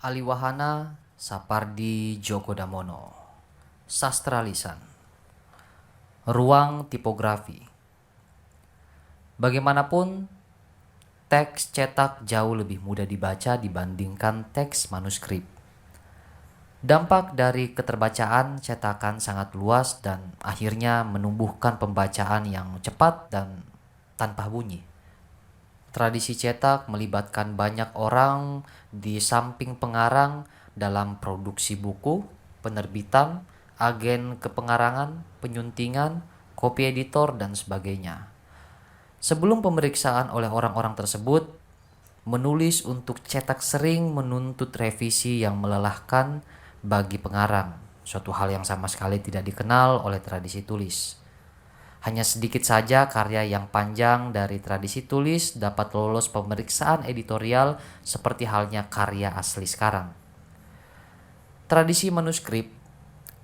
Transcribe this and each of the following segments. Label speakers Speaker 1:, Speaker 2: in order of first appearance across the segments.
Speaker 1: Aliwahana Sapardi Djoko Damono. Sastra lisan. Ruang tipografi. Bagaimanapun, teks cetak jauh lebih mudah dibaca dibandingkan teks manuskrip. Dampak dari keterbacaan cetakan sangat luas dan akhirnya menumbuhkan pembacaan yang cepat dan tanpa bunyi. Tradisi cetak melibatkan banyak orang di samping pengarang dalam produksi buku, penerbitan, agen kepengarangan, penyuntingan, copy editor, dan sebagainya. Sebelum pemeriksaan oleh orang-orang tersebut, menulis untuk cetak sering menuntut revisi yang melelahkan bagi pengarang, suatu hal yang sama sekali tidak dikenal oleh tradisi tulis. Hanya sedikit saja karya yang panjang dari tradisi tulis dapat lolos pemeriksaan editorial seperti halnya karya asli sekarang. Tradisi manuskrip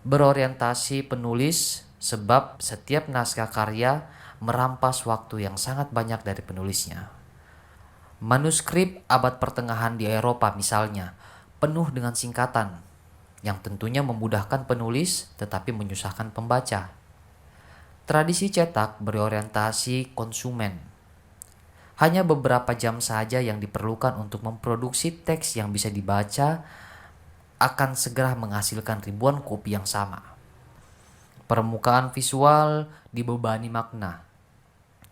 Speaker 1: berorientasi penulis sebab setiap naskah karya merampas waktu yang sangat banyak dari penulisnya. Manuskrip abad pertengahan di Eropa misalnya penuh dengan singkatan yang tentunya memudahkan penulis tetapi menyusahkan pembaca. Tradisi cetak berorientasi konsumen. Hanya beberapa jam saja yang diperlukan untuk memproduksi teks yang bisa dibaca akan segera menghasilkan ribuan kopi yang sama. Permukaan visual dibebani makna.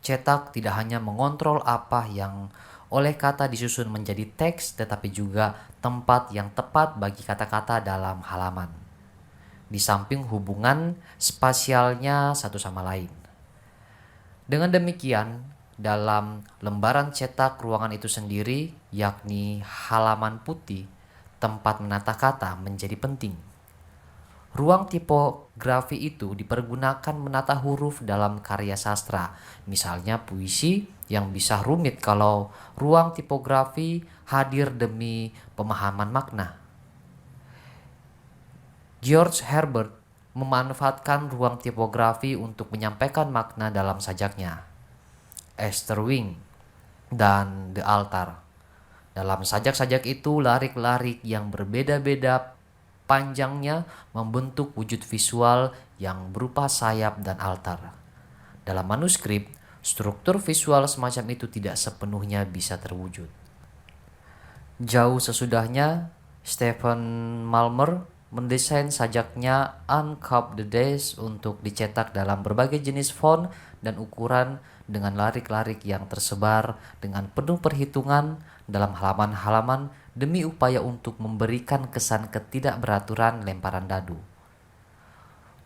Speaker 1: Cetak tidak hanya mengontrol apa yang oleh kata disusun menjadi teks, tetapi juga tempat yang tepat bagi kata-kata dalam halaman. Di samping hubungan spasialnya satu sama lain. Dengan demikian, dalam lembaran cetak ruangan itu sendiri, yakni halaman putih, tempat menata kata menjadi penting. Ruang tipografi itu dipergunakan menata huruf dalam karya sastra, misalnya puisi yang bisa rumit kalau ruang tipografi hadir demi pemahaman makna. George Herbert memanfaatkan ruang tipografi untuk menyampaikan makna dalam sajaknya, Esther Wing dan The Altar. Dalam sajak-sajak itu, larik-larik yang berbeda-beda panjangnya membentuk wujud visual yang berupa sayap dan altar. Dalam manuskrip, struktur visual semacam itu tidak sepenuhnya bisa terwujud. Jauh sesudahnya, Stephen Malmer mendesain sajaknya Uncup the Days untuk dicetak dalam berbagai jenis font dan ukuran dengan larik-larik yang tersebar dengan penuh perhitungan dalam halaman-halaman demi upaya untuk memberikan kesan ketidakberaturan lemparan dadu.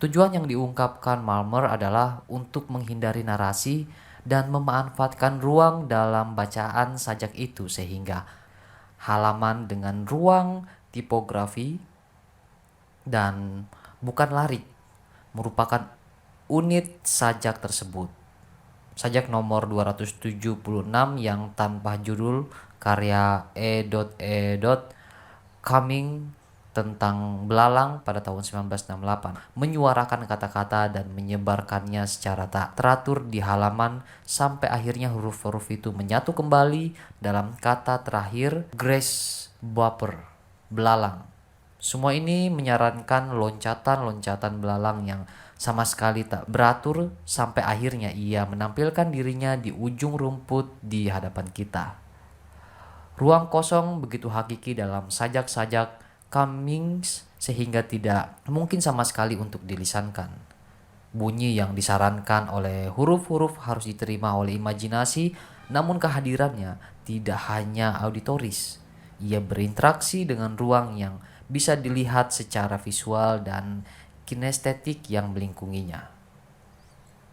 Speaker 1: Tujuan yang diungkapkan Malmer adalah untuk menghindari narasi dan memanfaatkan ruang dalam bacaan sajak itu sehingga halaman dengan ruang tipografi dan bukan larik merupakan unit sajak tersebut. Sajak nomor 276 yang tanpa judul karya E.E. Cumming tentang belalang pada tahun 1968 menyuarakan kata-kata dan menyebarkannya secara tak teratur di halaman sampai akhirnya huruf-huruf itu menyatu kembali dalam kata terakhir Grace Bopper, belalang. Semua ini menyarankan loncatan-loncatan belalang yang sama sekali tak beratur sampai akhirnya ia menampilkan dirinya di ujung rumput di hadapan kita. Ruang kosong begitu hakiki dalam sajak-sajak Cummings sehingga tidak mungkin sama sekali untuk dilisankan. Bunyi yang disarankan oleh huruf-huruf harus diterima oleh imajinasi, namun kehadirannya tidak hanya auditoris. Ia berinteraksi dengan ruang yang bisa dilihat secara visual dan kinestetik yang melingkunginya.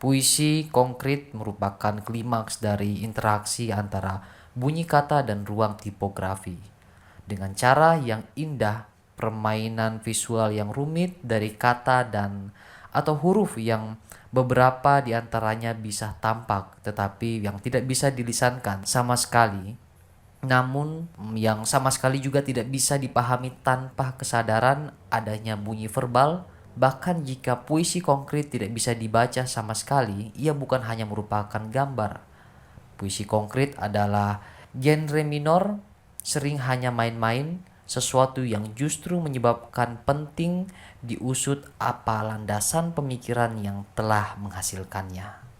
Speaker 1: Puisi konkret merupakan klimaks dari interaksi antara bunyi kata dan ruang tipografi. Dengan cara yang indah, permainan visual yang rumit dari kata dan atau huruf yang beberapa di antaranya bisa tampak tetapi yang tidak bisa dilisankan sama sekali, namun yang sama sekali juga tidak bisa dipahami tanpa kesadaran adanya bunyi verbal. Bahkan jika puisi konkret tidak bisa dibaca sama sekali, ia bukan hanya merupakan gambar. Puisi konkret adalah genre minor, sering hanya main-main, sesuatu yang justru menyebabkan penting diusut apa landasan pemikiran yang telah menghasilkannya.